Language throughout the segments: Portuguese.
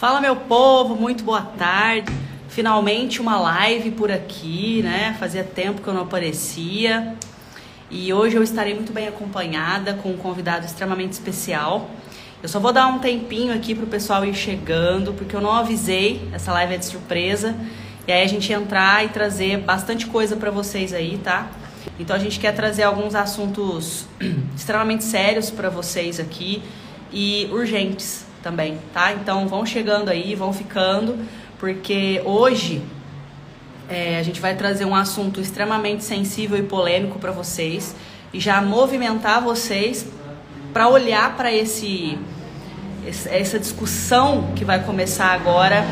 Fala, meu povo, muito boa tarde. Finalmente uma live por aqui, né? Fazia tempo que eu não aparecia. E hoje eu estarei muito bem acompanhada com um convidado extremamente especial. Eu só vou dar um tempinho aqui pro pessoal ir chegando, porque eu não avisei, essa live é de surpresa. E aí a gente entrar e trazer bastante coisa para vocês aí, tá? Então a gente quer trazer alguns assuntos extremamente sérios para vocês aqui e urgentes também, tá? Então vão chegando aí, vão ficando, porque hoje a gente vai trazer um assunto extremamente sensível e polêmico para vocês e já movimentar vocês para olhar para essa discussão que vai começar agora,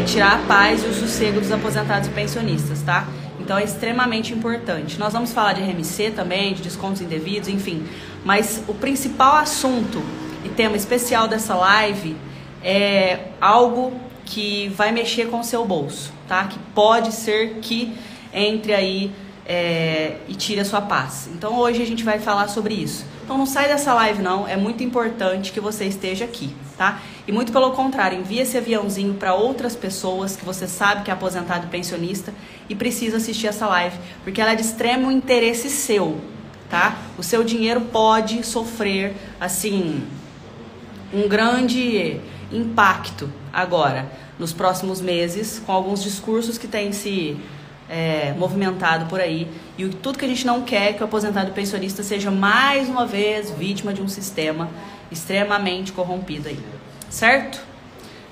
tirar a paz e o sossego dos aposentados e pensionistas, tá? Então é extremamente importante. Nós vamos falar de RMC também, de descontos indevidos, enfim, mas o principal assunto e tema especial dessa live é algo que vai mexer com o seu bolso, tá? Que pode ser que entre aí e tire a sua paz. Então hoje a gente vai falar sobre isso. Então não sai dessa live não, é muito importante que você esteja aqui, tá? E muito pelo contrário, envie esse aviãozinho para outras pessoas que você sabe que é aposentado e pensionista e precisa assistir essa live, porque ela é de extremo interesse seu, tá? O seu dinheiro pode sofrer, assim, um grande impacto agora, nos próximos meses, com alguns discursos que têm se movimentado por aí. E tudo que a gente não quer é que o aposentado e pensionista seja mais uma vez vítima de um sistema extremamente corrompido aí, certo?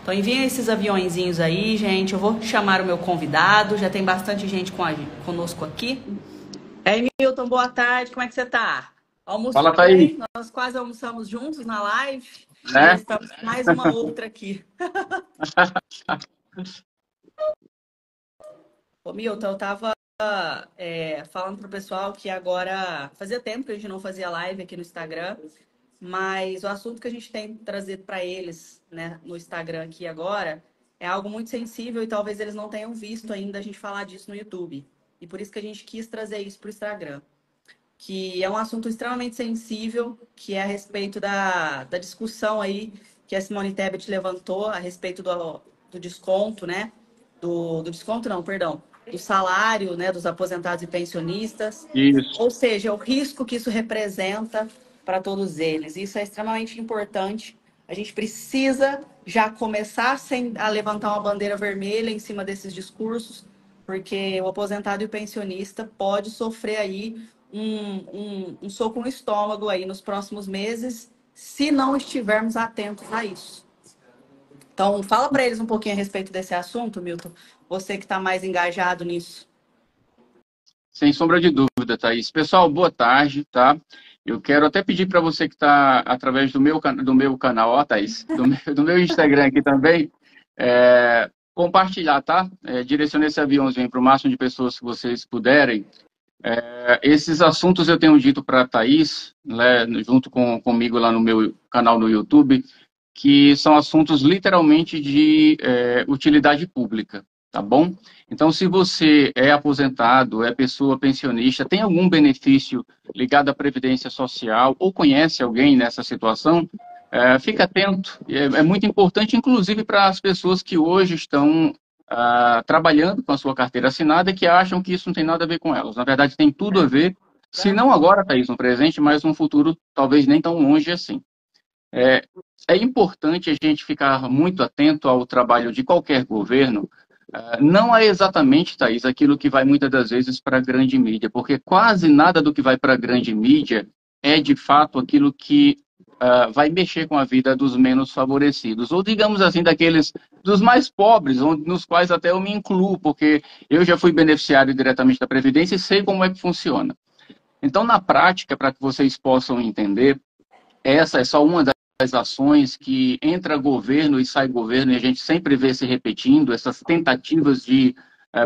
Então enviem esses aviõezinhos aí, gente. Eu vou chamar o meu convidado, já tem bastante gente conosco aqui. Aí, Milton, boa tarde, como é que você tá? Almoçou? Fala, Thaís. Nós quase almoçamos juntos na live, Né? e estamos com mais uma outra aqui. Ô, Milton, eu tava falando pro pessoal que agora fazia tempo que a gente não fazia live aqui no Instagram, mas o assunto que a gente tem trazido para eles, né, no Instagram aqui agora é algo muito sensível e talvez eles não tenham visto ainda a gente falar disso no YouTube. E por isso que a gente quis trazer isso pro Instagram, que é um assunto extremamente sensível, que é a respeito da discussão aí que a Simone Tebet levantou a respeito do desconto, né? Do desconto não, perdão, do salário, né, dos aposentados e pensionistas. Isso. Ou seja, o risco que isso representa para todos eles. Isso é extremamente importante. A gente precisa já começar a levantar uma bandeira vermelha em cima desses discursos, porque o aposentado e o pensionista pode sofrer aí um soco no estômago aí nos próximos meses, se não estivermos atentos a isso. Então, fala para eles um pouquinho a respeito desse assunto, Milton. Você que está mais engajado nisso. Sem sombra de dúvida, Thaís. Pessoal, boa tarde, tá? Eu quero até pedir para você que está através do meu canal, ó, Thaís, do meu Instagram aqui também, compartilhar, tá? Direcione esse aviãozinho para o máximo de pessoas que vocês puderem. Esses assuntos eu tenho dito para a Thaís, né, junto comigo lá no meu canal no YouTube, que são assuntos literalmente de utilidade pública, tá bom? Então, se você é aposentado, é pessoa pensionista, tem algum benefício ligado à Previdência Social ou conhece alguém nessa situação, fica atento. É muito importante, inclusive, para as pessoas que hoje estão trabalhando com a sua carteira assinada e que acham que isso não tem nada a ver com elas. Na verdade, tem tudo a ver, se não agora, Thaís, no presente, mas no futuro talvez nem tão longe assim. É importante a gente ficar muito atento ao trabalho de qualquer governo. Não é exatamente, Thaís, aquilo que vai muitas das vezes para a grande mídia, porque quase nada do que vai para a grande mídia é, de fato, aquilo que vai mexer com a vida dos menos favorecidos, ou, digamos assim, dos mais pobres, nos quais até eu me incluo, porque eu já fui beneficiário diretamente da Previdência e sei como é que funciona. Então, na prática, para que vocês possam entender, essa é só uma das ações que entra governo e sai governo, e a gente sempre vê se repetindo, essas tentativas de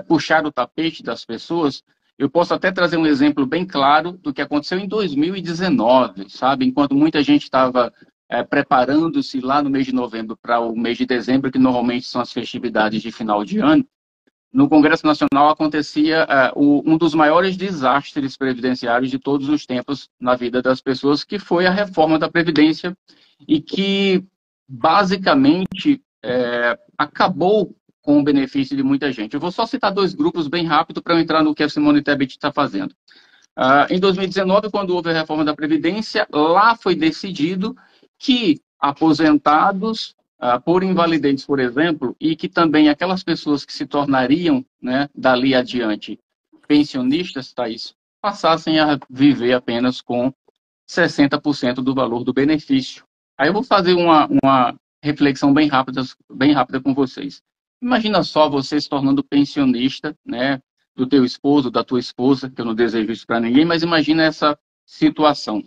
puxar o tapete das pessoas. Eu posso até trazer um exemplo bem claro do que aconteceu em 2019, sabe? Enquanto muita gente estava preparando-se lá no mês de novembro para o mês de dezembro, que normalmente são as festividades de final de ano, no Congresso Nacional acontecia um dos maiores desastres previdenciários de todos os tempos na vida das pessoas, que foi a reforma da Previdência, e que basicamente acabou com o benefício de muita gente. Eu vou só citar dois grupos bem rápido para eu entrar no que a Simone Tebet está fazendo. Em 2019, quando houve a reforma da Previdência, lá foi decidido que aposentados por invalidez, por exemplo, e que também aquelas pessoas que se tornariam, né, dali adiante, pensionistas, Thaís, passassem a viver apenas com 60% do valor do benefício. Aí eu vou fazer uma reflexão bem rápida com vocês. Imagina só você se tornando pensionista, né, do teu esposo, da tua esposa, que eu não desejo isso para ninguém, mas imagina essa situação.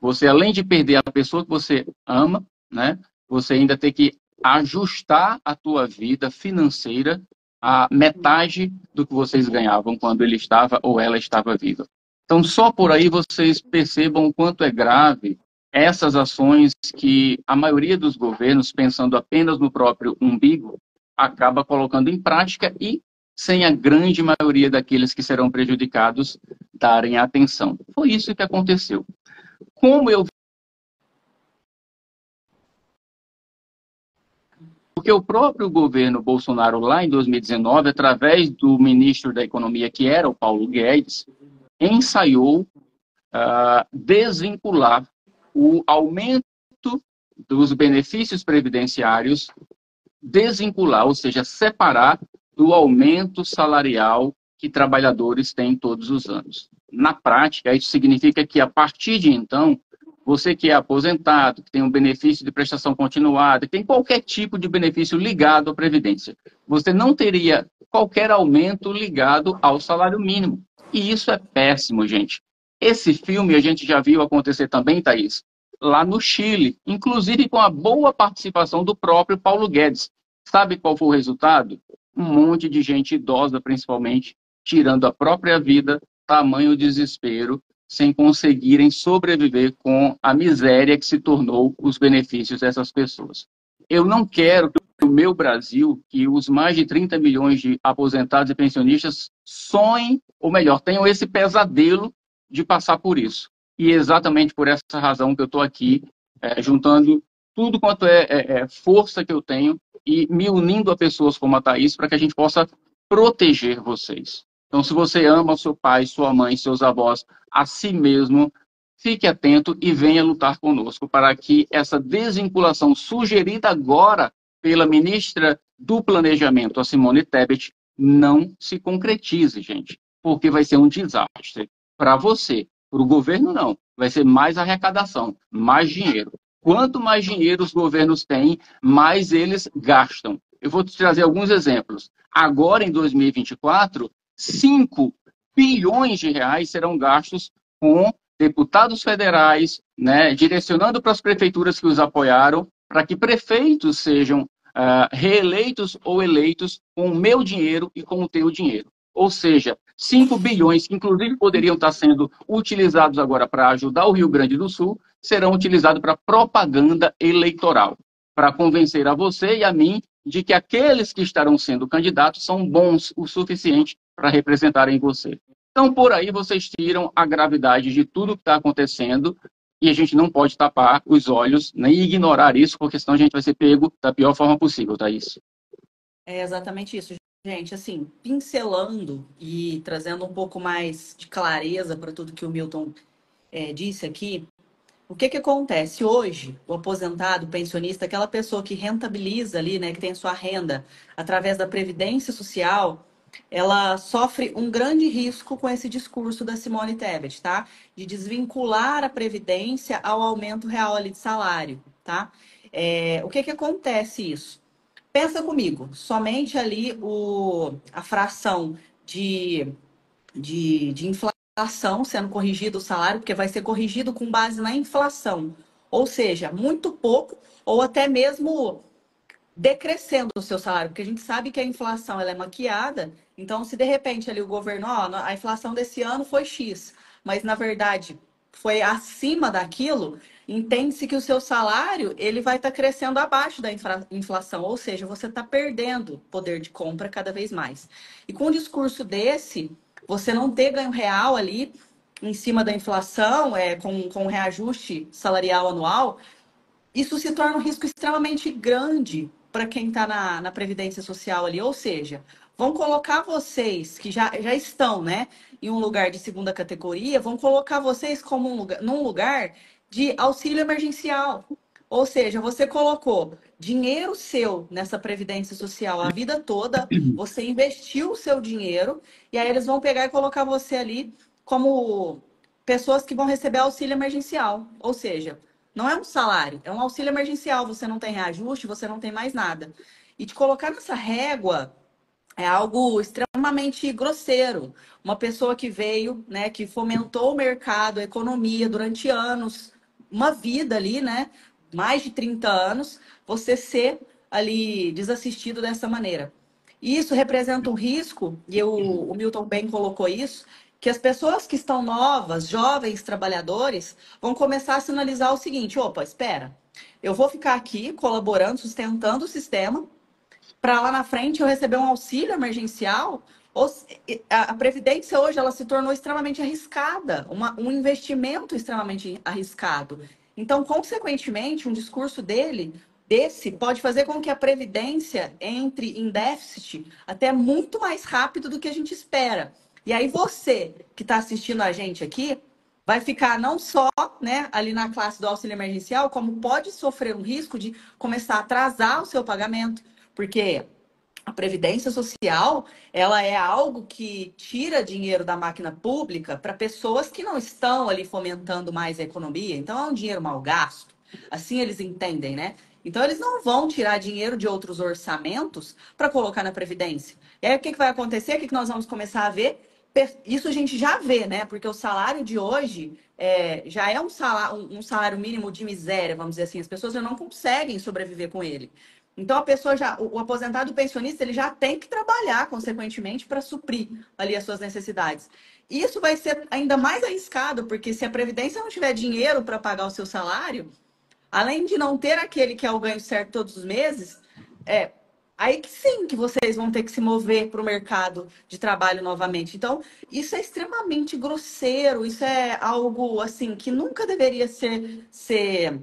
Você, além de perder a pessoa que você ama, né, você ainda tem que ajustar a tua vida financeira a metade do que vocês ganhavam quando ele estava ou ela estava viva. Então, só por aí vocês percebam o quanto é grave essas ações que a maioria dos governos, pensando apenas no próprio umbigo, acaba colocando em prática e sem a grande maioria daqueles que serão prejudicados darem atenção. Foi isso que aconteceu. Como eu Porque o próprio governo Bolsonaro, lá em 2019, através do ministro da Economia, que era o Paulo Guedes, ensaiou desvincular o aumento dos benefícios previdenciários, desvincular, ou seja, separar do aumento salarial que trabalhadores têm todos os anos. Na prática, isso significa que, a partir de então, você que é aposentado, que tem um benefício de prestação continuada, que tem qualquer tipo de benefício ligado à Previdência, você não teria qualquer aumento ligado ao salário mínimo. E isso é péssimo, gente. Esse filme a gente já viu acontecer também, Thaís, lá no Chile, inclusive com a boa participação do próprio Paulo Guedes. Sabe qual foi o resultado? Um monte de gente idosa, principalmente, tirando a própria vida, tamanho desespero, sem conseguirem sobreviver com a miséria que se tornou os benefícios dessas pessoas. Eu não quero que o meu Brasil, que os mais de 30 milhões de aposentados e pensionistas sonhem, ou melhor, tenham esse pesadelo de passar por isso. E exatamente por essa razão que eu estou aqui, juntando tudo quanto é força que eu tenho e me unindo a pessoas como a Thaís para que a gente possa proteger vocês. Então, se você ama o seu pai, sua mãe, seus avós, a si mesmo, fique atento e venha lutar conosco para que essa desvinculação sugerida agora pela ministra do Planejamento, a Simone Tebet, não se concretize, gente, porque vai ser um desastre para você. Para o governo, não. Vai ser mais arrecadação, mais dinheiro. Quanto mais dinheiro os governos têm, mais eles gastam. Eu vou te trazer alguns exemplos. Agora, em 2024, 5 bilhões de reais serão gastos com deputados federais, né, direcionando para as prefeituras que os apoiaram, para que prefeitos sejam reeleitos ou eleitos com o meu dinheiro e com o teu dinheiro. Ou seja, 5 bilhões, que inclusive poderiam estar sendo utilizados agora para ajudar o Rio Grande do Sul, serão utilizados para propaganda eleitoral, para convencer a você e a mim de que aqueles que estarão sendo candidatos são bons o suficiente para representarem você. Então, por aí, vocês tiram a gravidade de tudo que está acontecendo e a gente não pode tapar os olhos nem ignorar isso, porque senão a gente vai ser pego da pior forma possível, Thaís. É exatamente isso, gente. Assim, pincelando e trazendo um pouco mais de clareza para tudo que o Milton disse aqui, o que acontece hoje? O aposentado, o pensionista, aquela pessoa que rentabiliza ali, né, que tem sua renda através da Previdência Social, ela sofre um grande risco com esse discurso da Simone Tebet, tá? De desvincular a Previdência ao aumento real ali de salário, tá? O que acontece isso? Pensa comigo, somente ali a fração de inflação sendo corrigido o salário, porque vai ser corrigido com base na inflação. Ou seja, muito pouco, ou até mesmo decrescendo o seu salário, porque a gente sabe que a inflação ela é maquiada, então se de repente ali o governo, a inflação desse ano foi X, mas na verdade foi acima daquilo, entende-se que o seu salário ele vai estar crescendo abaixo da inflação, ou seja, você está perdendo poder de compra cada vez mais. E com um discurso desse, você não ter ganho real ali em cima da inflação, com um reajuste salarial anual, isso se torna um risco extremamente grande para quem está na Previdência Social ali. Ou seja, vão colocar vocês que já estão, né, em um lugar de segunda categoria, vão colocar vocês como num lugar de auxílio emergencial. Ou seja, você colocou dinheiro seu nessa Previdência Social a vida toda, você investiu o seu dinheiro, e aí eles vão pegar e colocar você ali como pessoas que vão receber auxílio emergencial. Ou seja, não é um salário, é um auxílio emergencial. Você não tem reajuste, você não tem mais nada. E te colocar nessa régua é algo extremamente grosseiro. Uma pessoa que veio, né, que fomentou o mercado, a economia durante anos, uma vida ali, né, mais de 30 anos, você ser ali desassistido dessa maneira. E isso representa um risco, e o Milton bem colocou isso, que as pessoas que estão novas, jovens trabalhadores, vão começar a sinalizar o seguinte: opa, espera, eu vou ficar aqui colaborando, sustentando o sistema, para lá na frente eu receber um auxílio emergencial. A Previdência hoje ela se tornou extremamente arriscada, um investimento extremamente arriscado. Então, consequentemente, um discurso desse pode fazer com que a Previdência entre em déficit até muito mais rápido do que a gente espera. E aí você que está assistindo a gente aqui vai ficar não só, né, ali na classe do auxílio emergencial, como pode sofrer um risco de começar a atrasar o seu pagamento, porque a Previdência Social, ela é algo que tira dinheiro da máquina pública para pessoas que não estão ali fomentando mais a economia. Então, é um dinheiro mal gasto. Assim eles entendem, né? Então, eles não vão tirar dinheiro de outros orçamentos para colocar na Previdência. E aí, o que vai acontecer? O que nós vamos começar a ver? Isso a gente já vê, né? Porque o salário de hoje já é um salário mínimo de miséria, vamos dizer assim. As pessoas já não conseguem sobreviver com ele. Então, a pessoa o aposentado, o pensionista, ele já tem que trabalhar, consequentemente, para suprir ali as suas necessidades. Isso vai ser ainda mais arriscado, porque se a Previdência não tiver dinheiro para pagar o seu salário, além de não ter aquele que é o ganho certo todos os meses, é aí que sim que vocês vão ter que se mover para o mercado de trabalho novamente. Então, isso é extremamente grosseiro, isso é algo assim que nunca deveria ser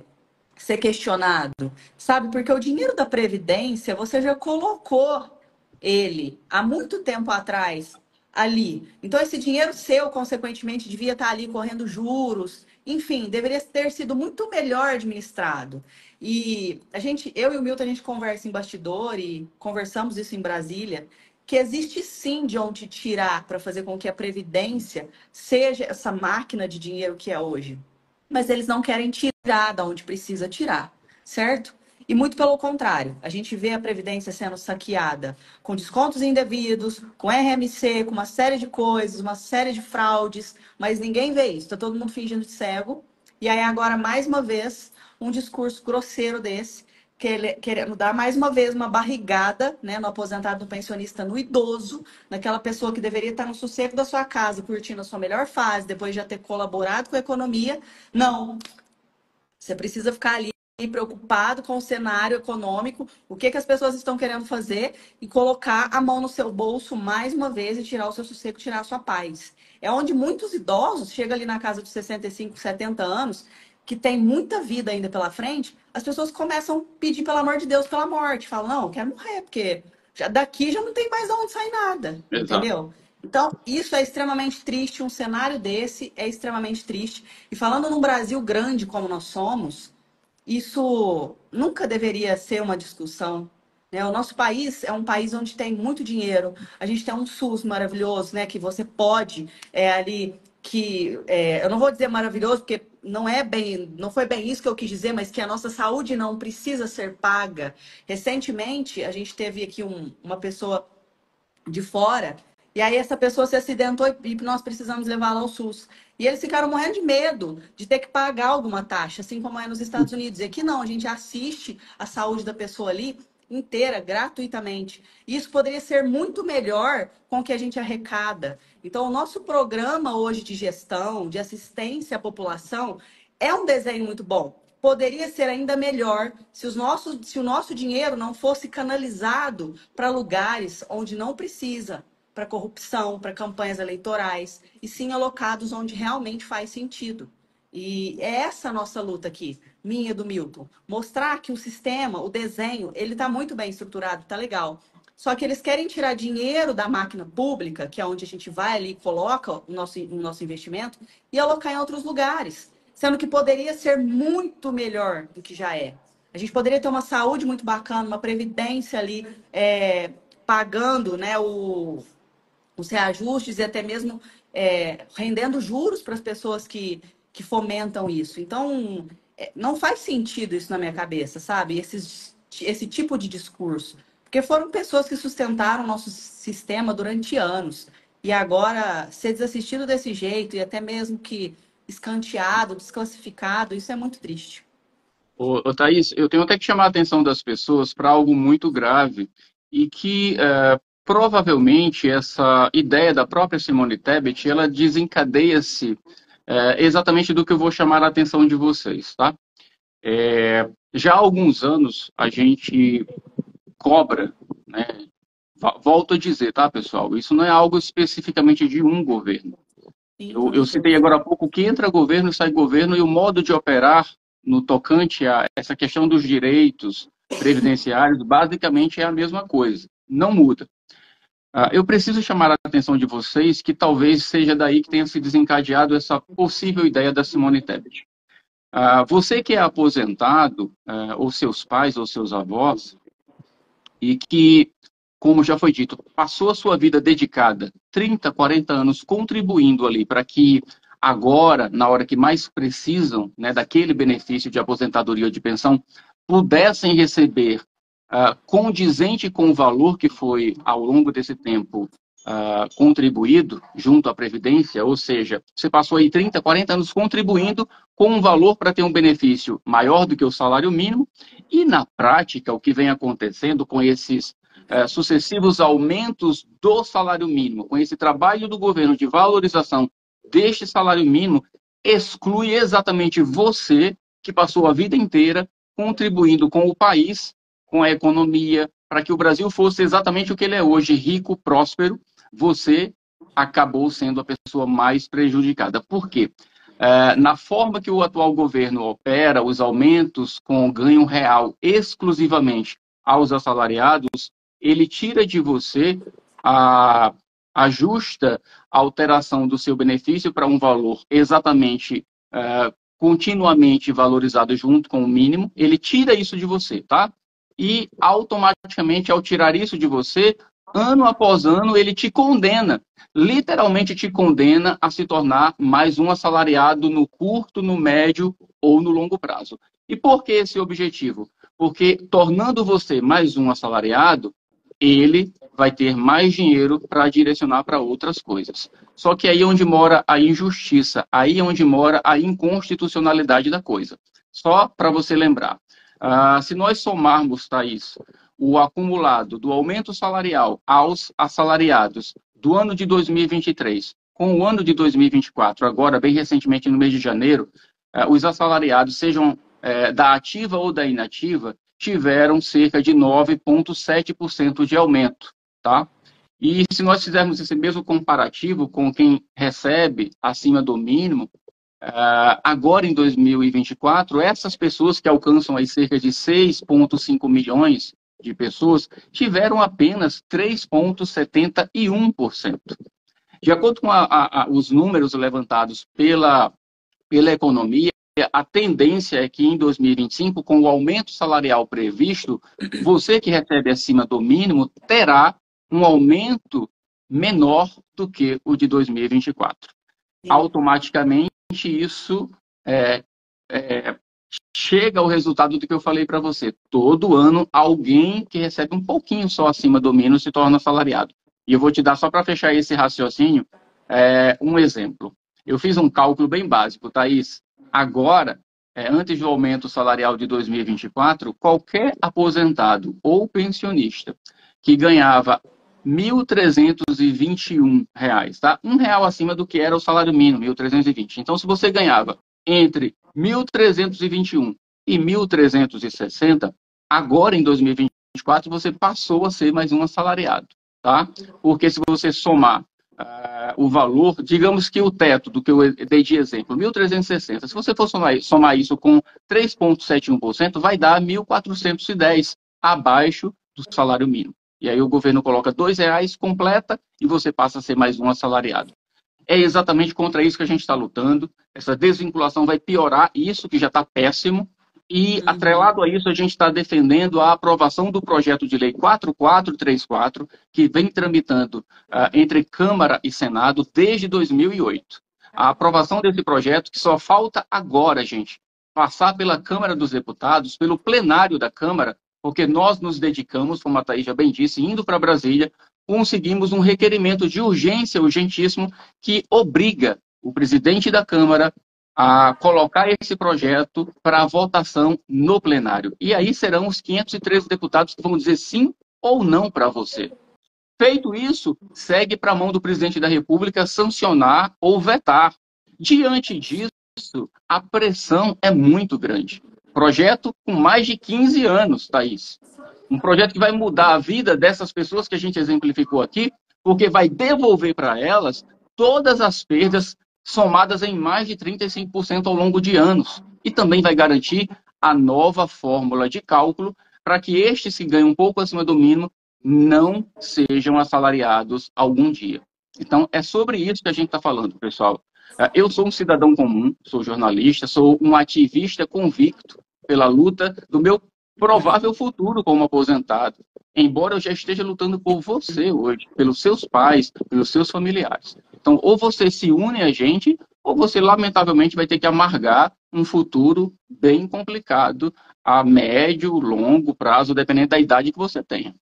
questionado, sabe? Porque o dinheiro da Previdência, você já colocou ele há muito tempo atrás ali. Então, esse dinheiro seu, consequentemente, devia estar ali correndo juros. Enfim, deveria ter sido muito melhor administrado. E eu e o Milton, a gente conversa em bastidor e conversamos isso em Brasília, que existe sim de onde tirar para fazer com que a Previdência seja essa máquina de dinheiro que é hoje. Mas eles não querem tirar da onde precisa tirar, certo? E muito pelo contrário, a gente vê a Previdência sendo saqueada com descontos indevidos, com RMC, com uma série de coisas, uma série de fraudes, mas ninguém vê isso, está todo mundo fingindo de cego. E aí agora, mais uma vez, um discurso grosseiro desse, querendo dar mais uma vez uma barrigada, né, no aposentado, no pensionista, no idoso, naquela pessoa que deveria estar no sossego da sua casa, curtindo a sua melhor fase, depois de já ter colaborado com a economia. Não, você precisa ficar ali preocupado com o cenário econômico, o que as pessoas estão querendo fazer e colocar a mão no seu bolso mais uma vez e tirar o seu sossego, tirar a sua paz. É onde muitos idosos chegam ali na casa de 65, 70 anos, que tem muita vida ainda pela frente, as pessoas começam a pedir, pelo amor de Deus, pela morte. Falam, não, eu quero morrer, porque daqui já não tem mais de onde sair nada, Exato. entendeu? Então, isso é extremamente triste, um cenário desse é extremamente triste. E falando num Brasil grande como nós somos, isso nunca deveria ser uma discussão, né? O nosso país é um país onde tem muito dinheiro, a gente tem um SUS maravilhoso, né? Que você pode ali, eu não vou dizer maravilhoso, porque não foi bem isso que eu quis dizer, mas que a nossa saúde não precisa ser paga. Recentemente, a gente teve aqui uma pessoa de fora, e aí essa pessoa se acidentou e nós precisamos levá-la ao SUS. E eles ficaram morrendo de medo de ter que pagar alguma taxa, assim como é nos Estados Unidos. E aqui não, a gente assiste a saúde da pessoa ali inteira, gratuitamente. E isso poderia ser muito melhor com o que a gente arrecada. Então, o nosso programa hoje de gestão, de assistência à população, é um desenho muito bom. Poderia ser ainda melhor se o nosso dinheiro não fosse canalizado para lugares onde não precisa, para corrupção, para campanhas eleitorais, e sim alocados onde realmente faz sentido. E é essa a nossa luta aqui. minha do Milton. Mostrar que o sistema, o desenho, ele está muito bem estruturado, está legal. Só que eles querem tirar dinheiro da máquina pública, que é onde a gente vai ali e coloca o nosso investimento, e alocar em outros lugares. Sendo que poderia ser muito melhor do que já é. A gente poderia ter uma saúde muito bacana, uma previdência ali, pagando, né, os reajustes e até mesmo rendendo juros para as pessoas que fomentam isso. Então, não faz sentido isso na minha cabeça, sabe? Esse tipo de discurso. Porque foram pessoas que sustentaram o nosso sistema durante anos. E agora, ser desassistido desse jeito e até mesmo que escanteado, desclassificado, isso é muito triste. Ô, Thaís, eu tenho até que chamar a atenção das pessoas para algo muito grave e que provavelmente essa ideia da própria Simone Tebet, ela desencadeia-se exatamente do que eu vou chamar a atenção de vocês, tá? Já há alguns anos a gente cobra, né? Volto a dizer, tá, pessoal? Isso não é algo especificamente de um governo. Eu citei agora há pouco que entra governo e sai governo e o modo de operar no tocante a essa questão dos direitos previdenciários, basicamente é a mesma coisa, não muda. Eu preciso chamar a atenção de vocês que talvez seja daí que tenha se desencadeado essa possível ideia da Simone Tebet. Você que é aposentado, ou seus pais ou seus avós, e que, como já foi dito, passou a sua vida dedicada, 30, 40 anos, contribuindo ali para que agora, na hora que mais precisam, né, daquele benefício de aposentadoria ou de pensão, pudessem receber condizente com o valor que foi, ao longo desse tempo, contribuído junto à Previdência, ou seja, você passou aí 30, 40 anos contribuindo com um valor para ter um benefício maior do que o salário mínimo, e na prática, o que vem acontecendo com esses sucessivos aumentos do salário mínimo, com esse trabalho do governo de valorização deste salário mínimo, exclui exatamente você, que passou a vida inteira contribuindo com o país, com a economia, para que o Brasil fosse exatamente o que ele é hoje, rico, próspero. Você acabou sendo a pessoa mais prejudicada. Por quê? Na forma que o atual governo opera, os aumentos com ganho real exclusivamente aos assalariados, ele tira de você a justa alteração do seu benefício para um valor exatamente continuamente valorizado junto com o mínimo, ele tira isso de você, tá? E automaticamente, ao tirar isso de você, ano após ano, ele te condena, literalmente te condena a se tornar mais um assalariado no curto, no médio ou no longo prazo. E por que esse objetivo? Porque tornando você mais um assalariado, ele vai ter mais dinheiro para direcionar para outras coisas. Só que aí é onde mora a injustiça, aí é onde mora a inconstitucionalidade da coisa. Só para você lembrar. Se nós somarmos, Thaís, o acumulado do aumento salarial aos assalariados do ano de 2023 com o ano de 2024, agora bem recentemente no mês de janeiro, os assalariados, sejam da ativa ou da inativa, tiveram cerca de 9,7% de aumento, tá? E se nós fizermos esse mesmo comparativo com quem recebe acima do mínimo, agora em 2024, essas pessoas que alcançam aí cerca de 6,5 milhões de pessoas tiveram apenas 3,71%. De acordo com os números levantados pela economia, a tendência é que em 2025, com o aumento salarial previsto, você que recebe acima do mínimo terá um aumento menor do que o de 2024. Sim. Automaticamente, isso chega ao resultado do que eu falei para você. Todo ano, alguém que recebe um pouquinho só acima do mínimo se torna assalariado. E eu vou te dar, só para fechar esse raciocínio, um exemplo. Eu fiz um cálculo bem básico, Thaís. Agora, antes do aumento salarial de 2024, qualquer aposentado ou pensionista que ganhava R$ 1.321, tá? R$ 1 acima do que era o salário mínimo, 1.320. Então, se você ganhava entre 1.321 e 1.360, agora em 2024 você passou a ser mais um assalariado, tá? Porque se você somar o valor, digamos que o teto do que eu dei de exemplo, 1.360, se você for somar isso com 3,71%, vai dar 1.410, abaixo do salário mínimo. E aí o governo coloca R$ 2, completa, e você passa a ser mais um assalariado. É exatamente contra isso que a gente está lutando. Essa desvinculação vai piorar isso, que já está péssimo. E, atrelado a isso, a gente está defendendo a aprovação do projeto de lei 4434, que vem tramitando entre Câmara e Senado desde 2008. A aprovação desse projeto, que só falta agora, gente, passar pela Câmara dos Deputados, pelo plenário da Câmara, porque nós nos dedicamos, como a Thaís já bem disse, indo para Brasília, conseguimos um requerimento de urgência, urgentíssimo, que obriga o presidente da Câmara a colocar esse projeto para votação no plenário. E aí serão os 513 deputados que vão dizer sim ou não para você. Feito isso, segue para a mão do presidente da República sancionar ou vetar. Diante disso, a pressão é muito grande. Projeto com mais de 15 anos, Thaís. Um projeto que vai mudar a vida dessas pessoas que a gente exemplificou aqui, porque vai devolver para elas todas as perdas somadas em mais de 35% ao longo de anos. E também vai garantir a nova fórmula de cálculo para que estes que ganham um pouco acima do mínimo não sejam assalariados algum dia. Então, é sobre isso que a gente está falando, pessoal. Eu sou um cidadão comum, sou jornalista, sou um ativista convicto pela luta do meu provável futuro como aposentado, embora eu já esteja lutando por você hoje, pelos seus pais, pelos seus familiares. Então, ou você se une a gente, ou você, lamentavelmente, vai ter que amargar um futuro bem complicado a médio, longo prazo, dependendo da idade que você tenha.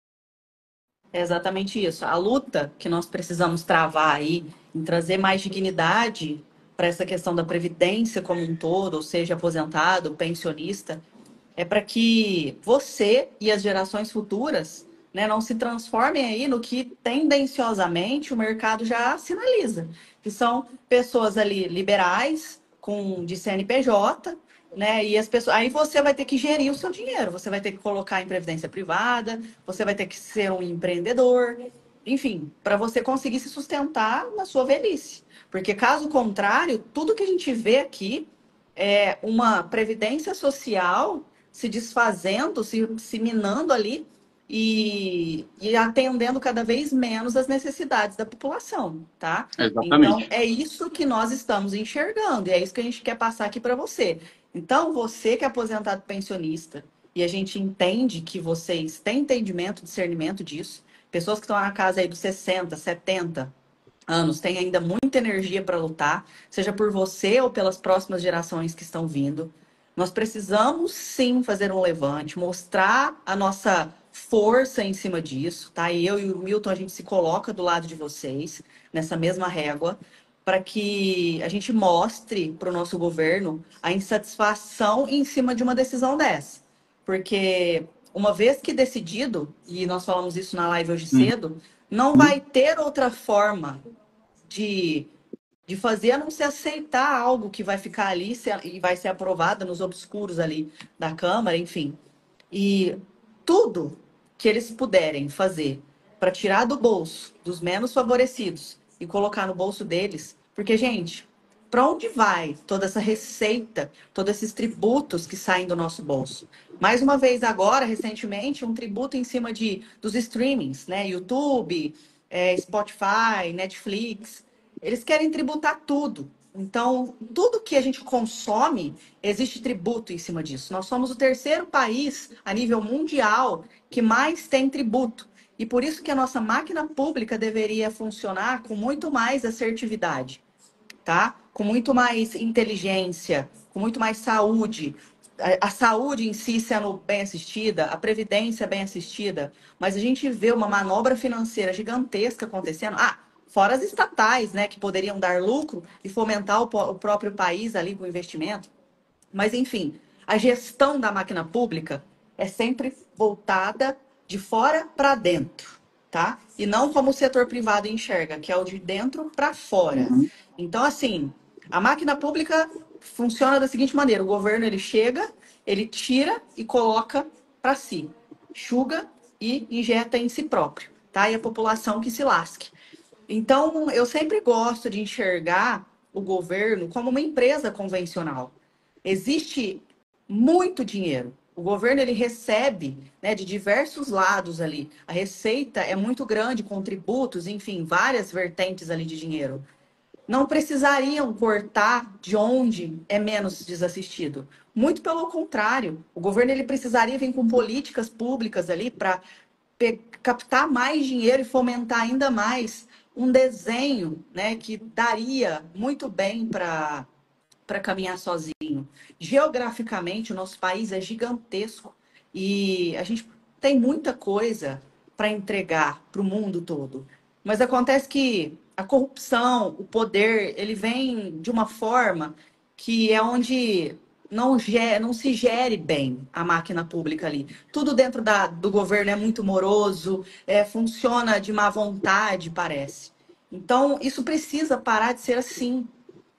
É exatamente isso. A luta que nós precisamos travar aí em trazer mais dignidade para essa questão da previdência como um todo, ou seja, aposentado, pensionista, é para que você e as gerações futuras, né, não se transformem aí no que tendenciosamente o mercado já sinaliza, que são pessoas ali liberais, de CNPJ, né? E as pessoas, aí você vai ter que gerir o seu dinheiro, você vai ter que colocar em previdência privada, você vai ter que ser um empreendedor, enfim, para você conseguir se sustentar na sua velhice. Porque caso contrário, tudo que a gente vê aqui é uma previdência social se desfazendo, se minando ali e atendendo cada vez menos as necessidades da população, tá? Então, Exatamente. é isso que nós estamos enxergando e é isso que a gente quer passar aqui para você. Então, você que é aposentado pensionista, e a gente entende que vocês têm entendimento, discernimento disso, pessoas que estão na casa aí dos 60, 70 anos, têm ainda muita energia para lutar, seja por você ou pelas próximas gerações que estão vindo. Nós precisamos sim fazer um levante, mostrar a nossa força em cima disso, tá? E eu e o Milton, a gente se coloca do lado de vocês, nessa mesma régua, para que a gente mostre para o nosso governo a insatisfação em cima de uma decisão dessa. Porque uma vez que decidido, e nós falamos isso na live hoje cedo, não vai ter outra forma de, de fazer a não ser aceitar algo que vai ficar ali e vai ser aprovado nos obscuros ali da Câmara, enfim. E tudo que eles puderem fazer para tirar do bolso dos menos favorecidos e colocar no bolso deles, porque, gente, para onde vai toda essa receita, todos esses tributos que saem do nosso bolso? Mais uma vez agora, recentemente, um tributo em cima dos streamings, né? YouTube, Spotify, Netflix. Eles querem tributar tudo. Então, tudo que a gente consome, existe tributo em cima disso. Nós somos o terceiro país a nível mundial que mais tem tributo. E por isso que a nossa máquina pública deveria funcionar com muito mais assertividade, tá? Com muito mais inteligência, com muito mais saúde. A saúde em si sendo bem assistida, a previdência bem assistida, mas a gente vê uma manobra financeira gigantesca acontecendo. Fora as estatais, né, que poderiam dar lucro e fomentar o próprio país ali com o investimento. Mas, enfim, a gestão da máquina pública é sempre voltada de fora para dentro, tá? E não como o setor privado enxerga, que é o de dentro para fora. Então, assim, a máquina pública funciona da seguinte maneira: o governo ele chega, ele tira e coloca para si, enxuga e injeta em si próprio, tá? E a população que se lasque. Então, eu sempre gosto de enxergar o governo como uma empresa convencional. Existe muito dinheiro. O governo ele recebe, né, de diversos lados ali. A receita é muito grande, com tributos, enfim, várias vertentes ali de dinheiro. Não precisariam cortar de onde é menos desassistido. Muito pelo contrário, o governo ele precisaria vir com políticas públicas ali para captar mais dinheiro e fomentar ainda mais um desenho, né, que daria muito bem para caminhar sozinho. Geograficamente, o nosso país é gigantesco e a gente tem muita coisa para entregar para o mundo todo. Mas acontece que a corrupção, o poder, ele vem de uma forma que é onde não se gere bem a máquina pública ali. Tudo dentro do governo é muito moroso, funciona de má vontade, parece. Então, isso precisa parar de ser assim.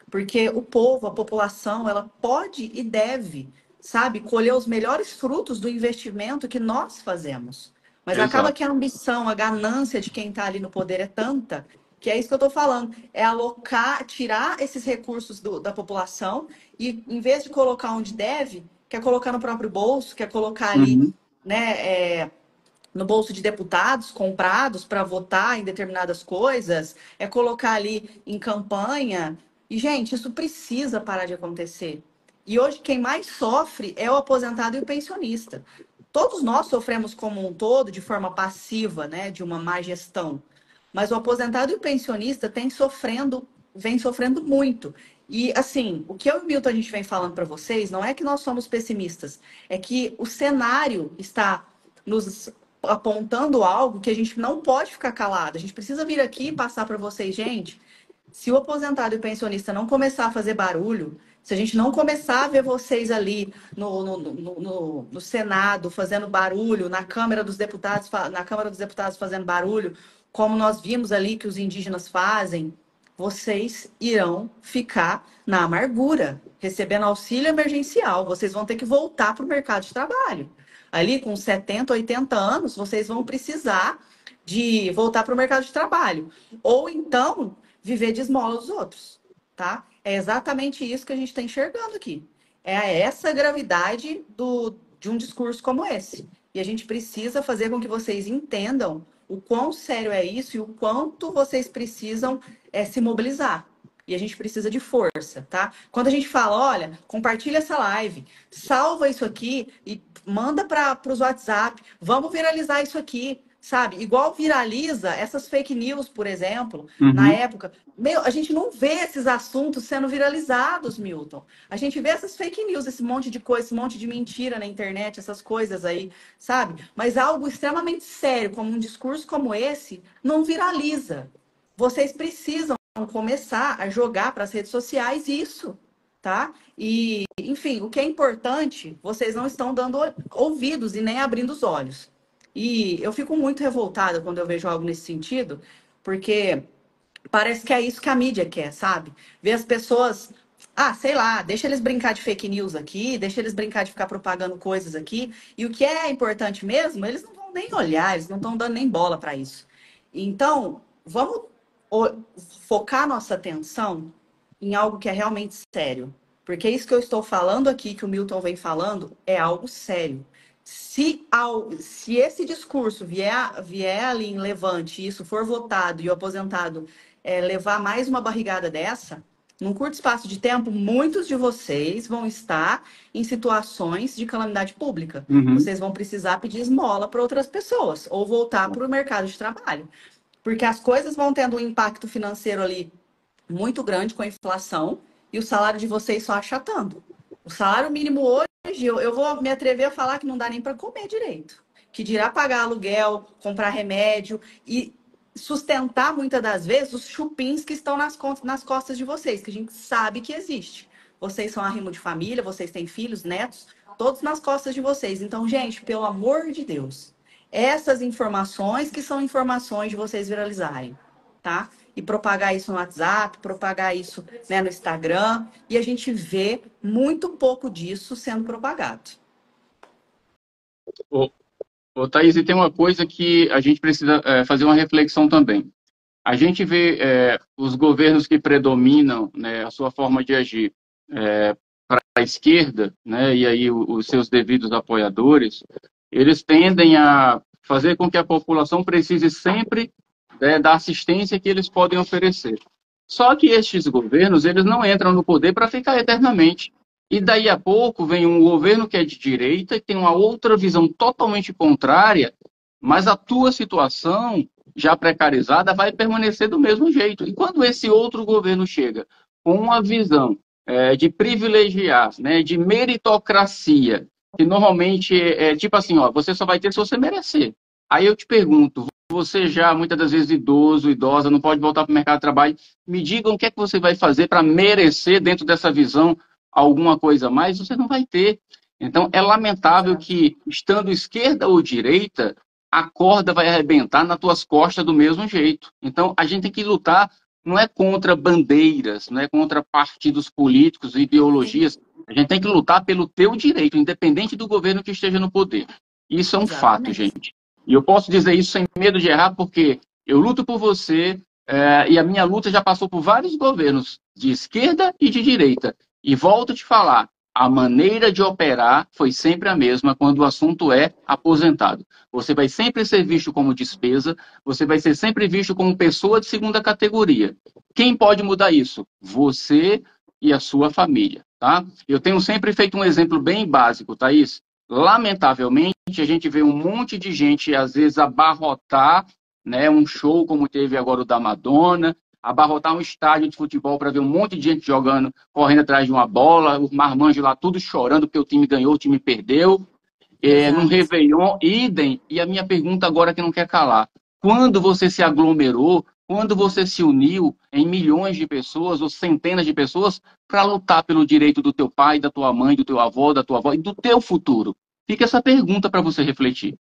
Porque o povo, a população, ela pode e deve, sabe, colher os melhores frutos do investimento que nós fazemos. Mas acaba Exato. que a ambição, a ganância de quem está ali no poder é tanta, que é isso que eu estou falando, é alocar, tirar esses recursos da população e, em vez de colocar onde deve, quer colocar no próprio bolso, quer colocar ali, Uhum. né, no bolso de deputados comprados para votar em determinadas coisas, é colocar ali em campanha. E, gente, isso precisa parar de acontecer. E hoje quem mais sofre é o aposentado e o pensionista. Todos nós sofremos como um todo de forma passiva, né, de uma má gestão. Mas o aposentado e o pensionista vem sofrendo muito. E assim, o que eu e o Milton a gente vem falando para vocês não é que nós somos pessimistas, é que o cenário está nos apontando algo que a gente não pode ficar calado. A gente precisa vir aqui e passar para vocês, gente. Se o aposentado e o pensionista não começar a fazer barulho, se a gente não começar a ver vocês ali no Senado fazendo barulho, na Câmara dos Deputados fazendo barulho, como nós vimos ali que os indígenas fazem, vocês irão ficar na amargura, recebendo auxílio emergencial. Vocês vão ter que voltar para o mercado de trabalho. Ali com 70, 80 anos, vocês vão precisar de voltar para o mercado de trabalho. Ou então viver de esmola dos outros, tá? É exatamente isso que a gente está enxergando aqui. É essa gravidade de um discurso como esse. E a gente precisa fazer com que vocês entendam o quão sério é isso e o quanto vocês precisam se mobilizar. E a gente precisa de força, tá? Quando a gente fala, olha, compartilha essa live, salva isso aqui e manda para os WhatsApp, vamos viralizar isso aqui, sabe? Igual viraliza essas fake news, por exemplo, na Uhum. época. Meu, a gente não vê esses assuntos sendo viralizados, Milton. A gente vê essas fake news, esse monte de coisa, esse monte de mentira na internet, essas coisas aí, sabe? Mas algo extremamente sério, como um discurso como esse, não viraliza. Vocês precisam começar a jogar para as redes sociais isso, tá? E, enfim, o que é importante, vocês não estão dando ouvidos e nem abrindo os olhos. E eu fico muito revoltada quando eu vejo algo nesse sentido, porque parece que é isso que a mídia quer, sabe? Ver as pessoas, sei lá, deixa eles brincar de fake news aqui, deixa eles brincar de ficar propagando coisas aqui, e o que é importante mesmo, eles não vão nem olhar, eles não estão dando nem bola para isso. Então, vamos focar nossa atenção em algo que é realmente sério. Porque isso que eu estou falando aqui, que o Milton vem falando, é algo sério. Se esse discurso vier ali em levante, e isso for votado e o aposentado levar mais uma barrigada dessa, num curto espaço de tempo, muitos de vocês vão estar em situações de calamidade pública. Uhum. Vocês vão precisar pedir esmola para outras pessoas ou voltar para o mercado de trabalho. Porque as coisas vão tendo um impacto financeiro ali muito grande com a inflação e o salário de vocês só achatando. O salário mínimo hoje, eu vou me atrever a falar que não dá nem para comer direito. Que dirá pagar aluguel, comprar remédio e sustentar muitas das vezes os chupins que estão nas costas de vocês, que a gente sabe que existe. Vocês são arrimo de família, vocês têm filhos, netos, todos nas costas de vocês. Então, gente, pelo amor de Deus, essas informações que são informações de vocês viralizarem, tá? E propagar isso no WhatsApp, propagar isso, né, no Instagram, e a gente vê muito pouco disso sendo propagado. Ô, Thaís, e tem uma coisa que a gente precisa fazer uma reflexão também. A gente vê os governos que predominam, né, a sua forma de agir para a esquerda, né, e aí os seus devidos apoiadores, eles tendem a fazer com que a população precise sempre, né, da assistência que eles podem oferecer. Só que estes governos, eles não entram no poder para ficar eternamente. E daí a pouco vem um governo que é de direita e tem uma outra visão totalmente contrária, mas a tua situação já precarizada vai permanecer do mesmo jeito. E quando esse outro governo chega com uma visão de privilegiar, né, de meritocracia, que normalmente é tipo assim, ó, você só vai ter se você merecer. Aí eu te pergunto, você já muitas das vezes idoso, idosa, não pode voltar para o mercado de trabalho, me digam o que é que você vai fazer para merecer dentro dessa visão alguma coisa a mais, você não vai ter. Então é lamentável Exato. que, estando esquerda ou direita, a corda vai arrebentar nas tuas costas do mesmo jeito. Então, a gente tem que lutar, não é contra bandeiras, não é contra partidos políticos, Sim, ideologias. A gente tem que lutar pelo teu direito, independente do governo que esteja no poder. Isso é um fato, exatamente. gente. E eu posso dizer isso sem medo de errar, porque eu luto por você, e a minha luta já passou por vários governos, de esquerda e de direita. E volto a te falar, a maneira de operar foi sempre a mesma quando o assunto é aposentado. Você vai sempre ser visto como despesa, você vai ser sempre visto como pessoa de segunda categoria. Quem pode mudar isso? Você e a sua família, tá? Eu tenho sempre feito um exemplo bem básico, Thaís. Lamentavelmente, a gente vê um monte de gente, às vezes, abarrotar, né, um show como teve agora o da Madonna, abarrotar um estádio de futebol para ver um monte de gente jogando, correndo atrás de uma bola, os marmanjos lá tudo chorando porque o time ganhou, o time perdeu, num Exato. Réveillon, idem. E a minha pergunta agora que não quer calar. Quando você se aglomerou, quando você se uniu em milhões de pessoas ou centenas de pessoas para lutar pelo direito do teu pai, da tua mãe, do teu avô, da tua avó e do teu futuro? Fica essa pergunta para você refletir.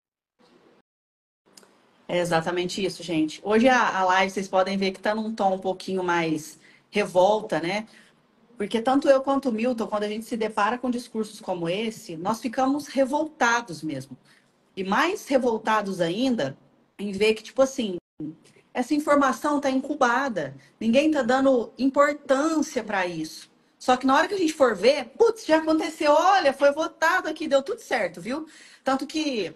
É exatamente isso, gente. Hoje a live vocês podem ver que tá num tom um pouquinho mais revolta, né? Porque tanto eu quanto o Milton, quando a gente se depara com discursos como esse, nós ficamos revoltados mesmo. E mais revoltados ainda em ver que, tipo assim, essa informação está incubada. Ninguém está dando importância para isso. Só que na hora que a gente for ver, putz, já aconteceu, olha, foi votado aqui, deu tudo certo, viu? Tanto que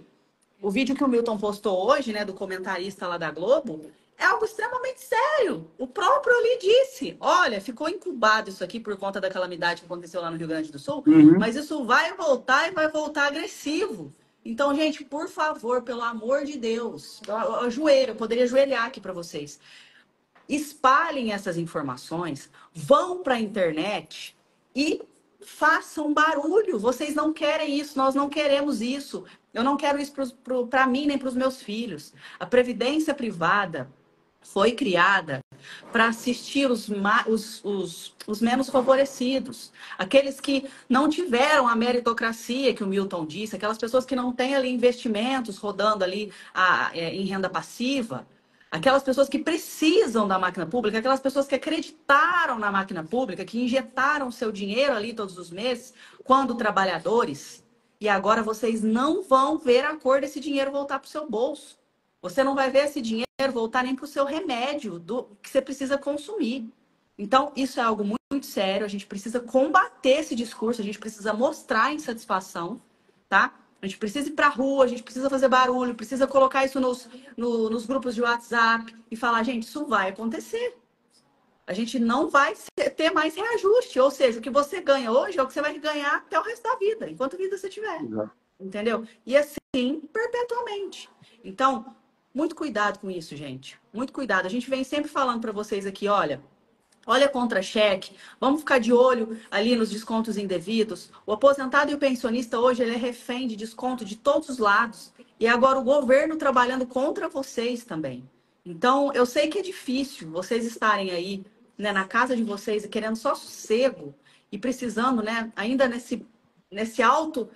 o vídeo que o Milton postou hoje, né, do comentarista lá da Globo, é algo extremamente sério. O próprio ali disse: olha, ficou incubado isso aqui por conta da calamidade que aconteceu lá no Rio Grande do Sul, Uhum. mas isso vai voltar e vai voltar agressivo. Então, gente, por favor, pelo amor de Deus, eu ajoelho, eu poderia ajoelhar aqui para vocês. Espalhem essas informações, vão para a internet e façam barulho. Vocês não querem isso, nós não queremos isso. Eu não quero isso para mim nem para os meus filhos. A previdência privada foi criada para assistir os menos favorecidos, aqueles que não tiveram a meritocracia que o Milton disse, aquelas pessoas que não têm ali investimentos rodando ali em renda passiva. Aquelas pessoas que precisam da máquina pública, aquelas pessoas que acreditaram na máquina pública, que injetaram seu dinheiro ali todos os meses, quando trabalhadores, e agora vocês não vão ver a cor desse dinheiro voltar para o seu bolso. Você não vai ver esse dinheiro voltar nem para o seu remédio que você precisa consumir. Então, isso é algo muito sério. A gente precisa combater esse discurso, a gente precisa mostrar a insatisfação, tá? A gente precisa ir para a rua, a gente precisa fazer barulho, precisa colocar isso nos grupos de WhatsApp e falar, gente, isso vai acontecer. A gente não vai ter mais reajuste. Ou seja, o que você ganha hoje é o que você vai ganhar até o resto da vida, enquanto vida você tiver. Exato. Entendeu? E assim, perpetuamente. Então, muito cuidado com isso, gente. Muito cuidado. A gente vem sempre falando para vocês aqui, olha contra-cheque, vamos ficar de olho ali nos descontos indevidos. O aposentado e o pensionista hoje ele é refém de desconto de todos os lados. E agora o governo trabalhando contra vocês também. Então, eu sei que é difícil vocês estarem aí, né, na casa de vocês e querendo só sossego e precisando, né, ainda nesse alto,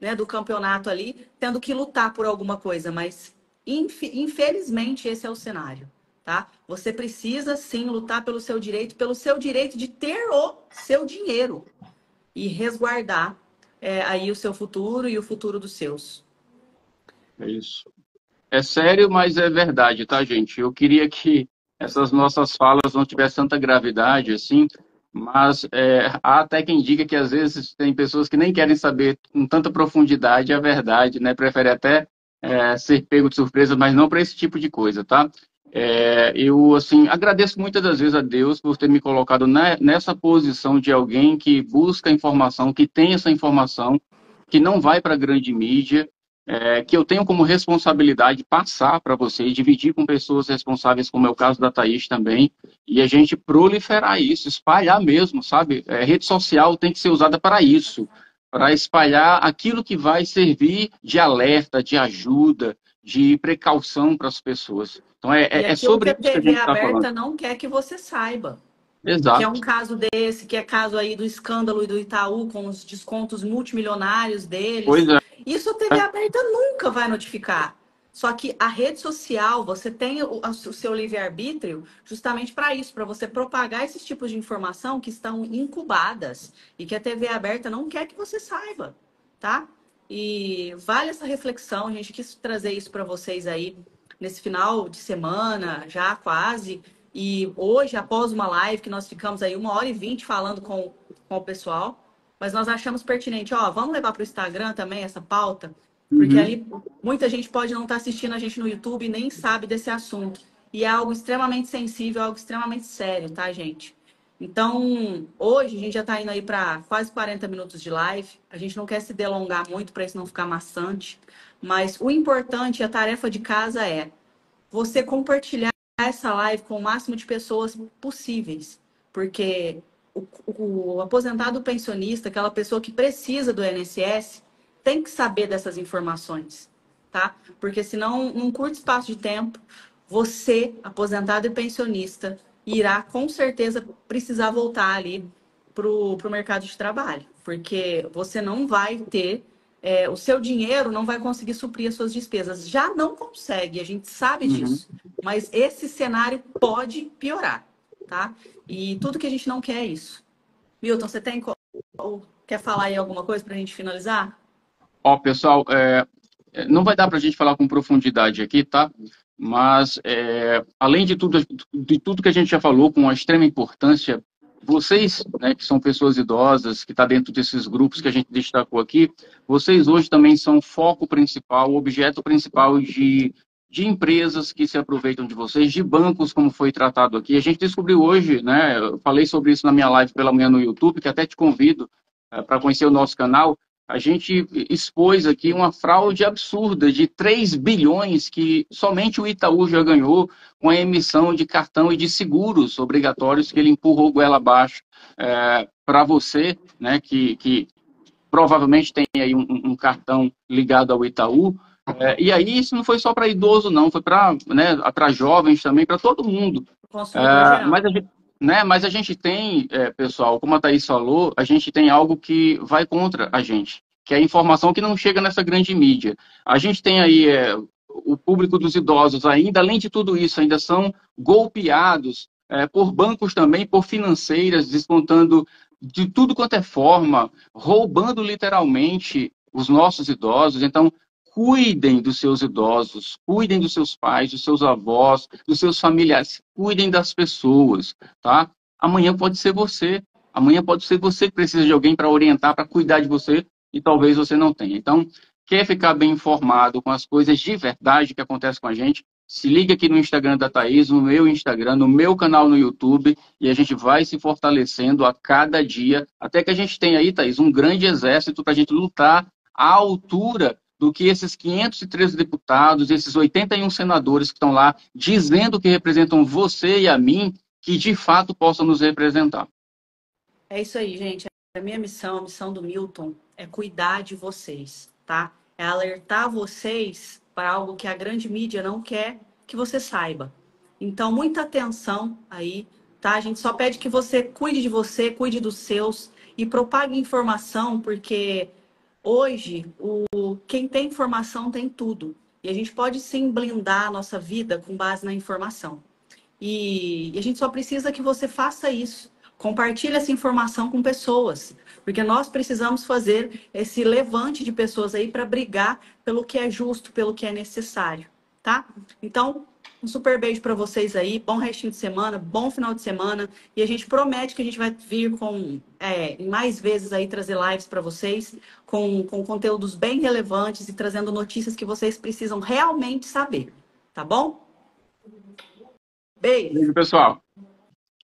né, do campeonato ali, tendo que lutar por alguma coisa, mas infelizmente esse é o cenário, tá? Você precisa sim lutar pelo seu direito de ter o seu dinheiro e resguardar aí o seu futuro e o futuro dos seus. É isso. É sério, mas é verdade, tá, gente? Eu queria que essas nossas falas não tivessem tanta gravidade assim, mas há até quem diga que às vezes tem pessoas que nem querem saber com tanta profundidade a verdade, né? Prefere até ser pego de surpresa, mas não para esse tipo de coisa, tá? Eu, assim, agradeço muitas das vezes a Deus por ter me colocado nessa posição de alguém que busca informação, que tem essa informação, que não vai para a grande mídia, que eu tenho como responsabilidade passar para você e dividir com pessoas responsáveis, como é o caso da Thaís também, e a gente proliferar isso, espalhar mesmo, sabe? Rede social tem que ser usada para isso, para espalhar aquilo que vai servir de alerta, de ajuda, de precaução para as pessoas. Então, E é aquilo que sobre a isso que a TV gente está falando. aberta não quer que você saiba. Que é um Exato. caso desse, que é caso aí do escândalo do Itaú com os descontos multimilionários Pois deles. é. Isso a TV aberta nunca vai notificar. Só que a rede social, você tem o seu livre-arbítrio justamente para isso, para você propagar esses tipos de informação que estão incubadas e que a TV aberta não quer que você saiba, tá? E vale essa reflexão, a gente quis trazer isso para vocês aí nesse final de semana, já quase. E hoje, após uma live que nós ficamos aí 1h20 falando com o pessoal, mas nós achamos pertinente, ó, vamos levar para o Instagram também essa pauta, porque Uhum. ali muita gente pode não estar assistindo a gente no YouTube e nem sabe desse assunto. E é algo extremamente sensível, algo extremamente sério, tá, gente? Então, hoje a gente já está indo aí para quase 40 minutos de live. A gente não quer se delongar muito para isso não ficar maçante, mas o importante, a tarefa de casa é você compartilhar essa live com o máximo de pessoas possíveis, porque o aposentado pensionista, aquela pessoa que precisa do INSS, tem que saber dessas informações, tá? Porque senão, num curto espaço de tempo, você, aposentado e pensionista, irá com certeza precisar voltar ali para o mercado de trabalho, porque você não vai ter o seu dinheiro não vai conseguir suprir as suas despesas. Já não consegue, a gente sabe Uhum. disso. Mas esse cenário pode piorar, tá? E tudo que a gente não quer é isso. Milton, você tem ou quer falar aí alguma coisa para a gente finalizar? Ó, pessoal, não vai dar para a gente falar com profundidade aqui, tá? Mas, além de tudo que a gente já falou, com uma extrema importância, vocês, né, que são pessoas idosas, que estão dentro desses grupos que a gente destacou aqui, vocês hoje também são foco principal, objeto principal de empresas que se aproveitam de vocês, de bancos, como foi tratado aqui. A gente descobriu hoje, né, eu falei sobre isso na minha live pela manhã no YouTube, que até te convido para conhecer o nosso canal. A gente expôs aqui uma fraude absurda de 3 bilhões que somente o Itaú já ganhou com a emissão de cartão e de seguros obrigatórios que ele empurrou goela abaixo para você, né, que provavelmente tem aí um cartão ligado ao Itaú. E aí isso não foi só para idoso, não, foi para, né, para jovens também, para todo mundo. Consumidor geral. Mas a gente tem, pessoal, como a Thaís falou, a gente tem algo que vai contra a gente, que é a informação que não chega nessa grande mídia. A gente tem aí o público dos idosos ainda, além de tudo isso, ainda são golpeados por bancos também, por financeiras, descontando de tudo quanto é forma, roubando literalmente os nossos idosos. Então, cuidem dos seus idosos, cuidem dos seus pais, dos seus avós, dos seus familiares, cuidem das pessoas, tá? Amanhã pode ser você, amanhã pode ser você que precisa de alguém para orientar, para cuidar de você, e talvez você não tenha. Então, quer ficar bem informado com as coisas de verdade que acontecem com a gente? Se liga aqui no Instagram da Thaís, no meu Instagram, no meu canal no YouTube, e a gente vai se fortalecendo a cada dia, até que a gente tenha aí, Thaís, um grande exército para a gente lutar à altura do que esses 513 deputados, esses 81 senadores que estão lá dizendo que representam você e a mim, que de fato possam nos representar. É isso aí, gente. A minha missão, a missão do Milton, é cuidar de vocês, tá? É alertar vocês para algo que a grande mídia não quer que você saiba. Então, muita atenção aí, tá? A gente só pede que você cuide de você, cuide dos seus e propague informação, porque hoje quem tem informação tem tudo. E a gente pode sim blindar a nossa vida com base na informação. E a gente só precisa que você faça isso. Compartilhe essa informação com pessoas, porque nós precisamos fazer esse levante de pessoas aí para brigar pelo que é justo, pelo que é necessário, tá? Então, Um super beijo para vocês aí, bom restinho de semana, bom final de semana. E a gente promete que a gente vai vir com mais vezes aí trazer lives para vocês, com conteúdos bem relevantes e trazendo notícias que vocês precisam realmente saber. Tá bom? Beijo! Beijo, pessoal.